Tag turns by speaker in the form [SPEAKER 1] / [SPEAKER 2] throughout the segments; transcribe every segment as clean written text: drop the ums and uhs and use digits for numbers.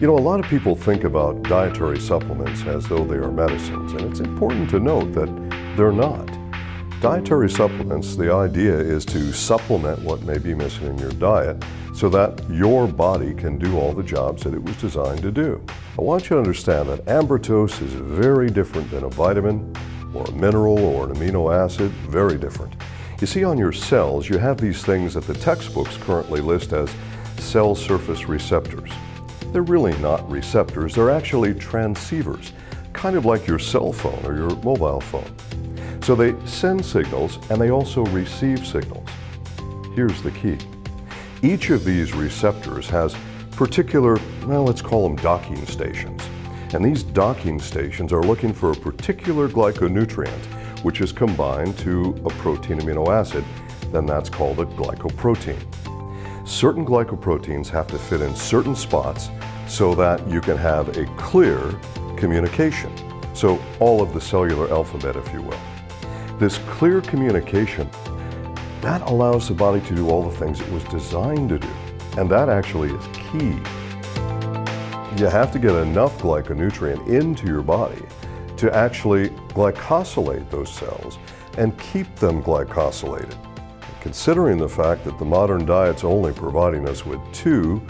[SPEAKER 1] You know, a lot of people think about dietary supplements as though they are medicines, and it's important to note that they're not. Dietary supplements, the idea is to supplement what may be missing in your diet so that your body can do all the jobs that it was designed to do. I want you to understand that Ambrotose is very different than a vitamin or a mineral or an amino acid, very different. You see, on your cells, you have these things that the textbooks currently list as cell surface receptors. They're really not receptors, they're actually transceivers, kind of like your cell phone or your mobile phone. So they send signals and they also receive signals. Here's the key. Each of these receptors has particular, well, let's call them docking stations. And these docking stations are looking for a particular glyconutrient, which is combined to a protein amino acid, then that's called a glycoprotein. Certain glycoproteins have to fit in certain spots so that you can have a clear communication. So all of the cellular alphabet, if you will. This clear communication, that allows the body to do all the things it was designed to do. And that actually is key. You have to get enough glyconutrient into your body to actually glycosylate those cells and keep them glycosylated. Considering the fact that the modern diet's only providing us with 2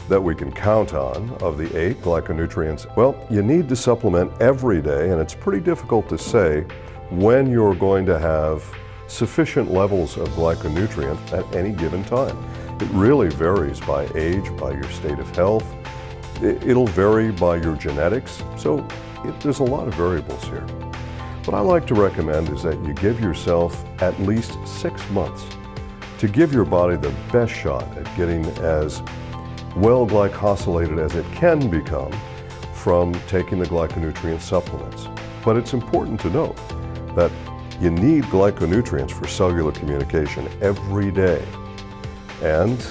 [SPEAKER 1] that we can count on of the 8 glyconutrients, well, you need to supplement every day, and it's pretty difficult to say when you're going to have sufficient levels of glyconutrient at any given time. It really varies by age, by your state of health. It'll vary by your genetics, so there's a lot of variables here. What I like to recommend is that you give yourself at least 6 months to give your body the best shot at getting as well glycosylated as it can become from taking the glyconutrient supplements. But it's important to note that you need glyconutrients for cellular communication every day. And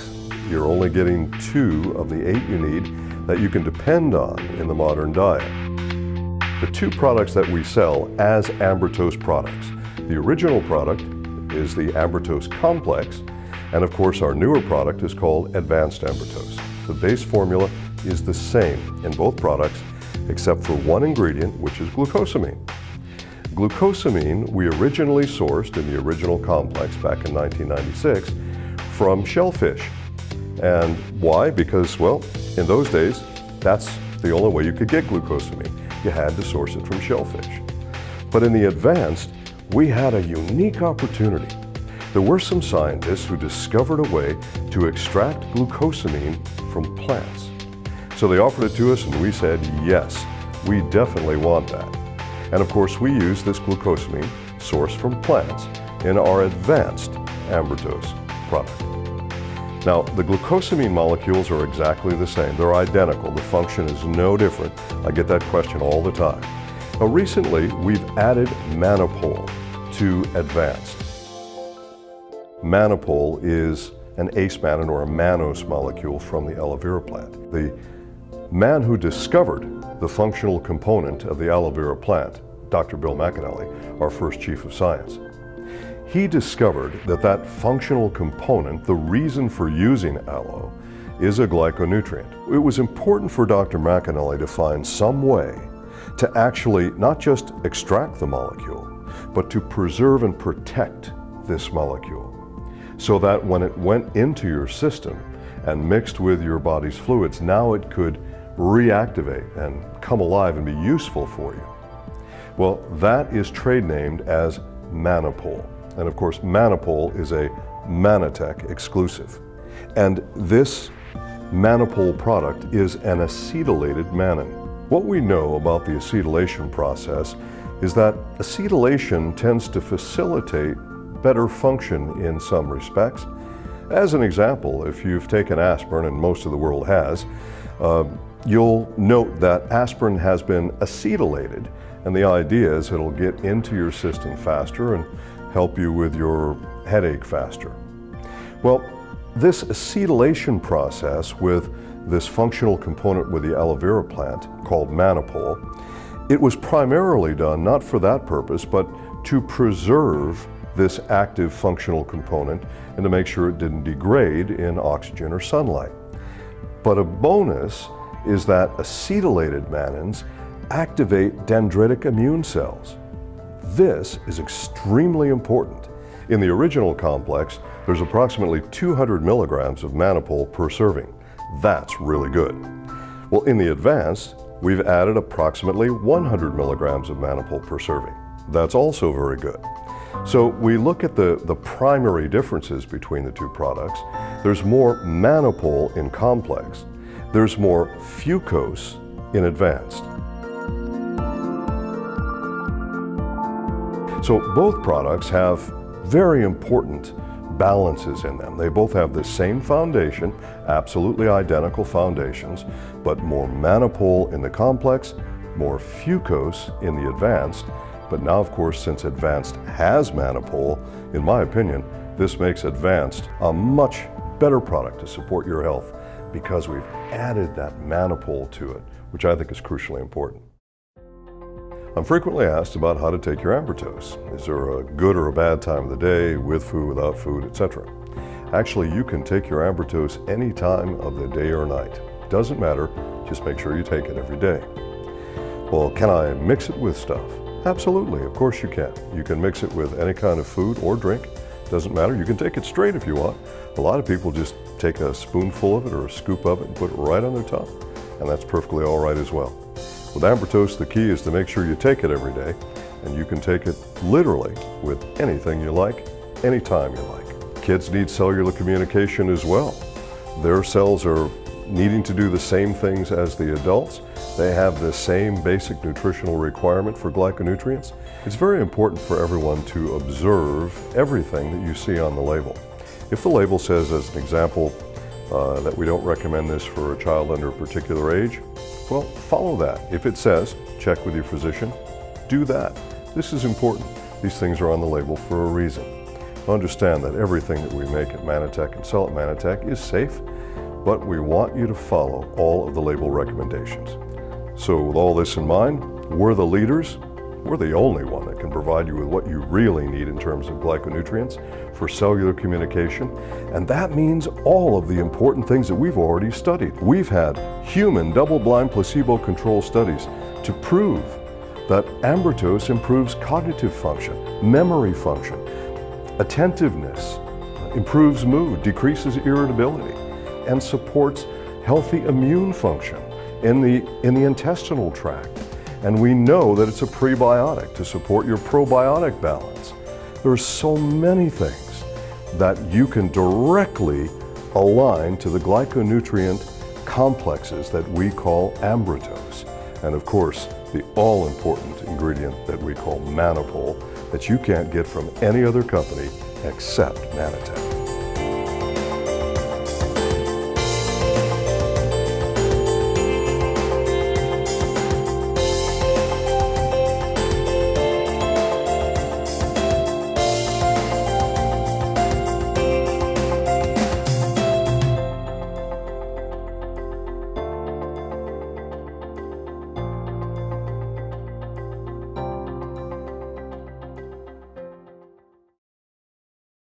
[SPEAKER 1] you're only getting 2 of the 8 you need that you can depend on in the modern diet. The 2 products that we sell as Ambrotose products, the original product is the Ambrotose Complex, and of course our newer product is called Advanced Ambrotose. The base formula is the same in both products except for one ingredient, which is glucosamine. Glucosamine we originally sourced in the original complex back in 1996 from shellfish. And why? Because, well, in those days, that's the only way you could get glucosamine. You had to source it from shellfish. But in the Advanced, we had a unique opportunity. There were some scientists who discovered a way to extract glucosamine from plants. So they offered it to us and we said, yes, we definitely want that. And of course we use this glucosamine sourced from plants in our Advanced Ambrotose product. Now, the glucosamine molecules are exactly the same. They're identical. The function is no different. I get that question all the time. Now, recently, we've added mannapole to Advanced. Mannapole is an ace mannan or a mannose molecule from the aloe vera plant. The man who discovered the functional component of the aloe vera plant, Dr. Bill McAnally, our first chief of science, he discovered that that functional component, the reason for using aloe, is a glyconutrient. It was important for Dr. McAnally to find some way to actually not just extract the molecule, but to preserve and protect this molecule so that when it went into your system and mixed with your body's fluids, now it could reactivate and come alive and be useful for you. Well, that is trade named as Mannapole. And of course, Mannapole is a Mannatech exclusive. And this Mannapole product is an acetylated mannan. What we know about the acetylation process is that acetylation tends to facilitate better function in some respects. As an example, if you've taken aspirin, and most of the world has, you'll note that aspirin has been acetylated, and the idea is it'll get into your system faster and help you with your headache faster. Well, this acetylation process with this functional component with the aloe vera plant called Mannapole, it was primarily done not for that purpose, but to preserve this active functional component and to make sure it didn't degrade in oxygen or sunlight. But a bonus is that acetylated mannans activate dendritic immune cells. This is extremely important. In the original complex, there's approximately 200 milligrams of mannapol per serving. That's really good. Well, in the advanced, we've added approximately 100 milligrams of mannapol per serving. That's also very good. So we look at the primary differences between the two products. There's more mannapol in complex. There's more fucose in advanced. So both products have very important balances in them. They both have the same foundation, absolutely identical foundations, but more mannapol in the complex, more fucose in the advanced. But now, of course, since advanced has mannapol, in my opinion, this makes advanced a much better product to support your health because we've added that mannapol to it, which I think is crucially important. I'm frequently asked about how to take your Ambrotose. Is there a good or a bad time of the day, with food, without food, etc.? Actually, you can take your Ambrotose any time of the day or night. Doesn't matter, just make sure you take it every day. Well, can I mix it with stuff? Absolutely, of course you can. You can mix it with any kind of food or drink. Doesn't matter, you can take it straight if you want. A lot of people just take a spoonful of it or a scoop of it and put it right on their tongue, and that's perfectly all right as well. With Ambrotose, the key is to make sure you take it every day, and you can take it literally with anything you like, anytime you like. Kids need cellular communication as well. Their cells are needing to do the same things as the adults. They have the same basic nutritional requirement for glyconutrients. It's very important for everyone to observe everything that you see on the label. If the label says, as an example, that we don't recommend this for a child under a particular age, well, follow that. If it says, check with your physician, do that. This is important. These things are on the label for a reason. Understand that everything that we make at Mannatech and sell at Mannatech is safe, but we want you to follow all of the label recommendations. So with all this in mind, we're the leaders. We're the only one that can provide you with what you really need in terms of glyconutrients for cellular communication. And that means all of the important things that we've already studied. We've had human double-blind placebo-controlled studies to prove that Ambrotose improves cognitive function, memory function, attentiveness, improves mood, decreases irritability, and supports healthy immune function in the intestinal tract. And we know that it's a prebiotic to support your probiotic balance. There are so many things that you can directly align to the glyconutrient complexes that we call Ambrotose. And of course, the all-important ingredient that we call mannapol that you can't get from any other company except Mannatech.